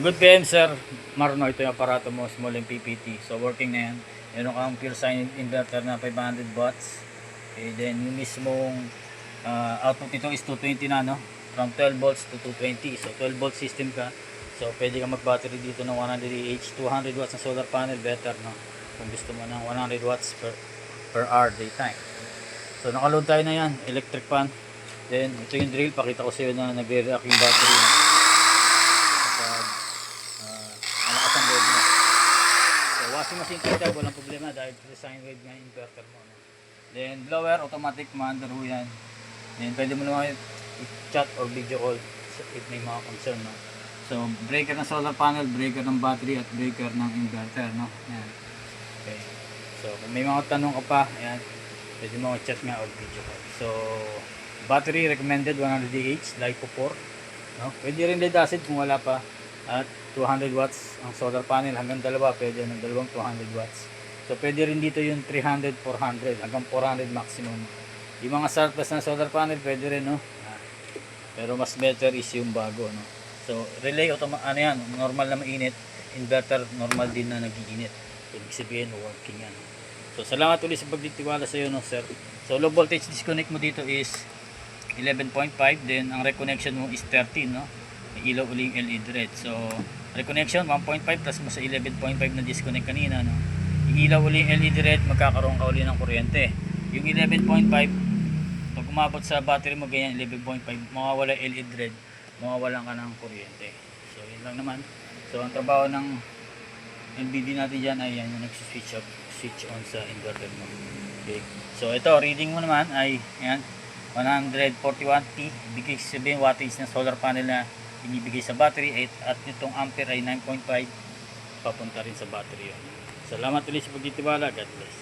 Good PM sir Marno, ito yung aparato mo, small MPPT. So working na yan. Meron kang pure sine inverter na 500 watts. Okay, then yung mismong output nito is 220 na, no? From 12 volts to 220. So 12 volt system ka. So pwede ka mag-battery dito ng 100 Ah, 200 watts na solar panel, better, no? Kung gusto mo ng 100 watts per hour daytime. So nakaload tayo na yan, electric fan. Then ito yung drill, pakita ko sa iyo na nagre-react yung battery. Malakas ang load mo. So washing machine kita, walang problema dahil sine wave nga yung inverter mo, no? Then blower, automatic maandar ho yan. Then pwede mo naman i-chat or video call if may mga concern, no? So breaker ng solar panel, breaker ng battery at breaker ng inverter, no? Yan. Okay. So kung may mga tanong ka pa, ayan, pwede mo i-chat nga or video call. So battery recommended 100 Ah, LiPo 4, no? Pwede rin lead acid kung wala pa. At 200 watts ang solar panel, hanggang dalawa pwede ng dalawang 200 watts. So pwede rin dito yung 300, 400 hanggang 400 maximum. Yung mga surplus na solar panel pwede rin, no? Pero mas better is yung bago, no? So relay ano yan, normal na mainit, inverter normal din na nagiinit. So, ibig sabihin working yan. So salamat ulit sa pagtitiwala sa iyo, no sir. So low voltage disconnect mo dito is 11.5, then ang reconnection mo is 13, no? May ilaw uling LED red. So reconnection 1.5 plus mo sa 11.5 na disconnect kanina, no? Yung ilaw uling LED red, magkakaroon ka uli ng kuryente. Yung 11.5, pag umabot sa battery mo ganyan 11.5, mawawala LED red, mawawalan ka ng kuryente. So yun lang naman. So ang trabaho ng LVD natin dyan ay yan yung nag-switch off, switch on sa inverter mo. Okay. So ito, reading mo naman ay yan 141T, ibigay sabihin wattage ng solar panel na binibigay sa battery, at itong ampere ay 9.5 papunta rin sa battery yun. Salamat ulit sa pagtitiwala. God bless.